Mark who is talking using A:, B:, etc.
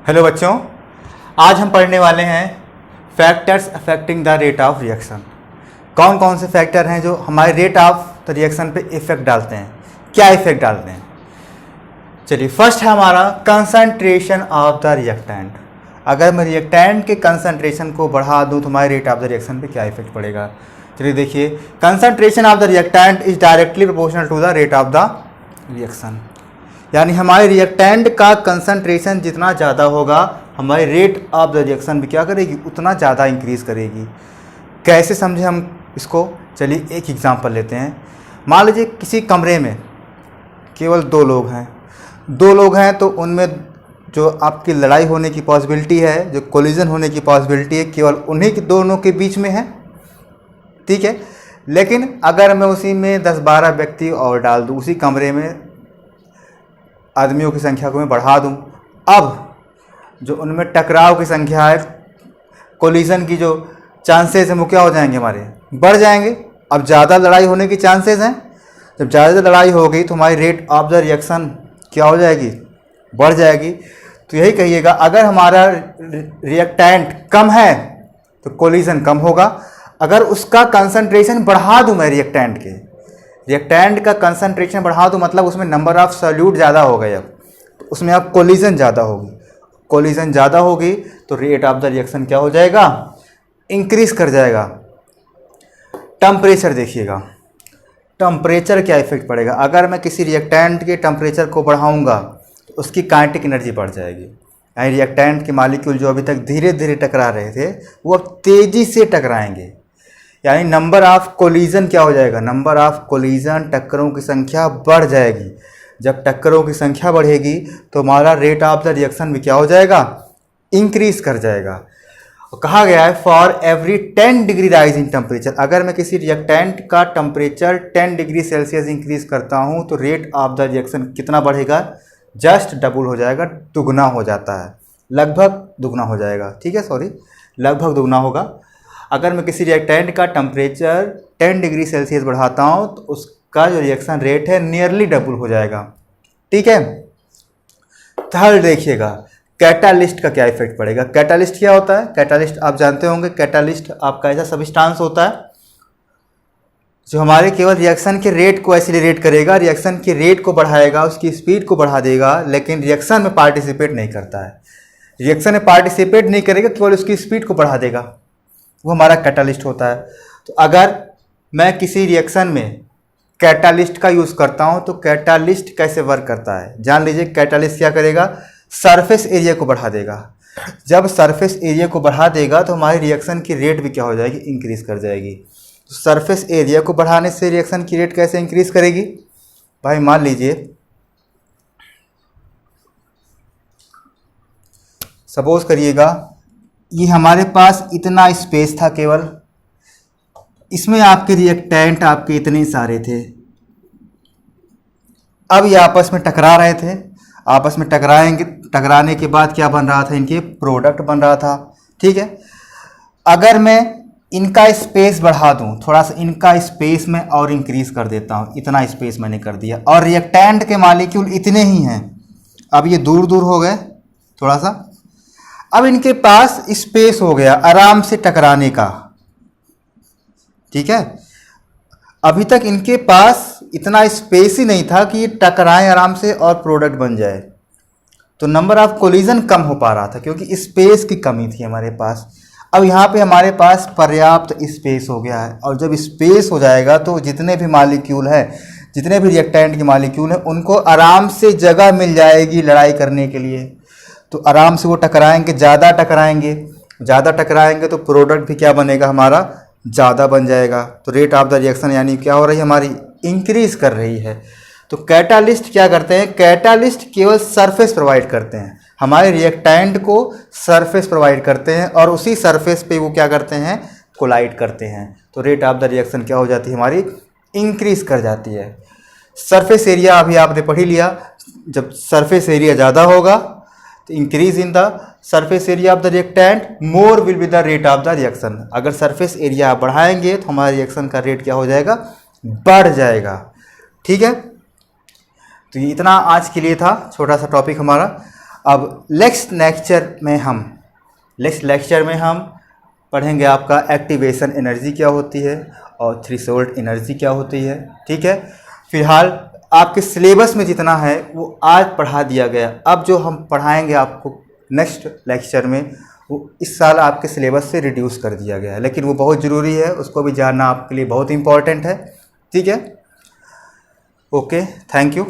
A: Hello बच्चों, आज हम पढ़ने वाले हैं factors affecting the rate of reaction. कौन कौन से फैक्टर हैं जो हमारे रेट ऑफ द रिएक्शन पे इफेक्ट डालते हैं, क्या इफेक्ट डालते हैं। चलिए, फर्स्ट है हमारा कंसंट्रेशन ऑफ द रिएक्टेंट। अगर मैं रिएक्टेंट के कंसंट्रेशन को बढ़ा दूं तो हमारे रेट ऑफ द रिएक्शन पे क्या इफेक्ट पड़ेगा। चलिए देखिए, concentration of the reactant is directly proportional to the rate of the reaction. यानी हमारे रिएक्टेंट का कंसंट्रेशन जितना ज़्यादा होगा हमारे रेट ऑफ द रिएक्शन भी क्या करेगी, उतना ज़्यादा इंक्रीज करेगी। कैसे समझे हम इसको। चलिए एक एग्जांपल लेते हैं। मान लीजिए किसी कमरे में केवल दो लोग हैं तो उनमें जो आपकी लड़ाई होने की पॉसिबिलिटी है, जो कोलिजन होने की पॉसिबिलिटी है, केवल उन्हीं के दोनों के बीच में है। ठीक है, लेकिन अगर मैं उसी में 10-12 व्यक्ति और डाल दूँ, उसी कमरे में आदमियों की संख्या को मैं बढ़ा दूं, अब जो उनमें टकराव की संख्या है, कोलिजन की जो चांसेस हैं वो क्या हो जाएंगे, हमारे बढ़ जाएंगे। अब ज़्यादा लड़ाई होने की चांसेस हैं। जब ज़्यादा लड़ाई होगी तो हमारी रेट ऑफ द रिएक्शन क्या हो जाएगी, बढ़ जाएगी। तो यही कहिएगा, अगर हमारा रिएक्टेंट कम है तो कोलिजन कम होगा। अगर उसका कंसंट्रेशन बढ़ा दूं मैं रिएक्टेंट का कंसंट्रेशन बढ़ा दूं, मतलब उसमें नंबर ऑफ सॉल्यूट ज़्यादा हो गए, अब तो उसमें अब कोलिजन ज़्यादा होगी तो रेट ऑफ द रिएक्शन क्या हो जाएगा, इंक्रीज कर जाएगा। टेम्परेचर देखिएगा, टेम्परेचर क्या इफेक्ट पड़ेगा। अगर मैं किसी रिएक्टेंट के टेम्परेचर को बढ़ाऊंगा तो उसकी काइनेटिक एनर्जी बढ़ जाएगी। यानी रिएक्टेंट के मॉलिक्यूल जो अभी तक धीरे धीरे टकरा रहे थे वो अब तेज़ी से टकराएंगे। यानी नंबर ऑफ कोलिजन क्या हो जाएगा, नंबर ऑफ कोलिजन, टक्करों की संख्या बढ़ जाएगी। जब टक्करों की संख्या बढ़ेगी तो हमारा रेट ऑफ द रिएक्शन भी क्या हो जाएगा, इंक्रीज कर जाएगा। और कहा गया है for every 10 degree rise in temperature, अगर मैं किसी रिएक्टेंट का टेम्परेचर 10 डिग्री सेल्सियस इंक्रीज करता हूँ तो रेट ऑफ द रिएक्शन कितना बढ़ेगा, जस्ट डबल हो जाएगा, दुगना हो जाता है, लगभग दुगना हो जाएगा। ठीक है, सॉरी, लगभग दुगना होगा। अगर मैं किसी रिएक्टेंट का टेम्परेचर 10 डिग्री सेल्सियस बढ़ाता हूँ तो उसका जो रिएक्शन रेट है नियरली डबल हो जाएगा। ठीक है। थर्ड देखिएगा, कैटालिस्ट का क्या इफेक्ट पड़ेगा। कैटालिस्ट क्या होता है, कैटालिस्ट आप जानते होंगे। कैटालिस्ट आपका ऐसा सब्सटेंस होता है जो हमारे केवल रिएक्शन के रेट को एक्सीलरेट करेगा, रिएक्शन के रेट को बढ़ाएगा, उसकी स्पीड को बढ़ा देगा, लेकिन रिएक्शन में पार्टिसिपेट नहीं करता है। रिएक्शन में पार्टिसिपेट नहीं करेगा, केवल उसकी स्पीड को बढ़ा देगा, वो हमारा कैटालिस्ट होता है। तो अगर मैं किसी रिएक्शन में कैटालिस्ट का यूज़ करता हूं तो कैटालिस्ट कैसे वर्क करता है, जान लीजिए। कैटालिस्ट क्या करेगा, सरफेस एरिया को बढ़ा देगा। जब सरफेस एरिया को बढ़ा देगा तो हमारी रिएक्शन की रेट भी क्या हो जाएगी, इंक्रीज कर जाएगी। तो सरफेस एरिया को बढ़ाने से रिएक्शन की रेट कैसे इंक्रीज करेगी भाई। मान लीजिए सपोज करिएगा ये हमारे पास इतना स्पेस था, केवल इसमें आपके रिएक्टेंट आपके इतने सारे थे। अब ये आपस में टकरा रहे थे, आपस में टकराने के बाद क्या बन रहा था, इनके प्रोडक्ट बन रहा था। ठीक है, अगर मैं इनका स्पेस बढ़ा दूं, थोड़ा सा इनका स्पेस में और इंक्रीज कर देता हूं, इतना स्पेस मैंने कर दिया, और रिएक्टेंट के मॉलिक्यूल इतने ही हैं, अब ये दूर दूर हो गए थोड़ा सा, अब इनके पास स्पेस हो गया आराम से टकराने का। ठीक है, अभी तक इनके पास इतना स्पेस ही नहीं था कि ये टकराएं आराम से और प्रोडक्ट बन जाए, तो नंबर ऑफ कोलिजन कम हो पा रहा था क्योंकि स्पेस की कमी थी हमारे पास। अब यहाँ पे हमारे पास पर्याप्त स्पेस हो गया है, और जब स्पेस हो जाएगा तो जितने भी मॉलिक्यूल हैं, जितने भी रिएक्टेंट के मॉलिक्यूल हैं, उनको आराम से जगह मिल जाएगी लड़ाई करने के लिए। तो आराम से वो टकराएंगे, ज़्यादा टकराएंगे तो प्रोडक्ट भी क्या बनेगा, हमारा ज़्यादा बन जाएगा। तो रेट ऑफ द रिएक्शन यानी क्या हो रही है, हमारी इंक्रीज कर रही है। तो कैटालिस्ट क्या करते हैं, कैटालिस्ट केवल सरफेस प्रोवाइड करते हैं, हमारे रिएक्टेंट को सरफेस प्रोवाइड करते हैं, और उसी सरफेस पे वो क्या करते हैं, कोलाइड करते हैं। तो रेट ऑफ द रिएक्शन क्या हो जाती है, हमारी इंक्रीज कर जाती है। सरफेस एरिया अभी आपने पढ़ ही लिया, जब सरफेस एरिया ज़्यादा होगा तो increase in the surface area of the reactant more will be the rate of the reaction. अगर सरफेस एरिया आप बढ़ाएंगे तो हमारे रिएक्शन का रेट क्या हो जाएगा, बढ़ जाएगा। ठीक है, तो ये इतना आज के लिए था, छोटा सा टॉपिक हमारा। अब नेक्स्ट लेक्चर में हम पढ़ेंगे आपका एक्टिवेशन एनर्जी क्या होती है और थ्रेशोल्ड एनर्जी क्या होती है। ठीक है, फिलहाल आपके सिलेबस में जितना है वो आज पढ़ा दिया गया। अब जो हम पढ़ाएंगे आपको नेक्स्ट लेक्चर में वो इस साल आपके सिलेबस से रिड्यूस कर दिया गया है, लेकिन वो बहुत ज़रूरी है, उसको भी जानना आपके लिए बहुत इंपॉर्टेंट है। ठीक है, ओके, थैंक यू।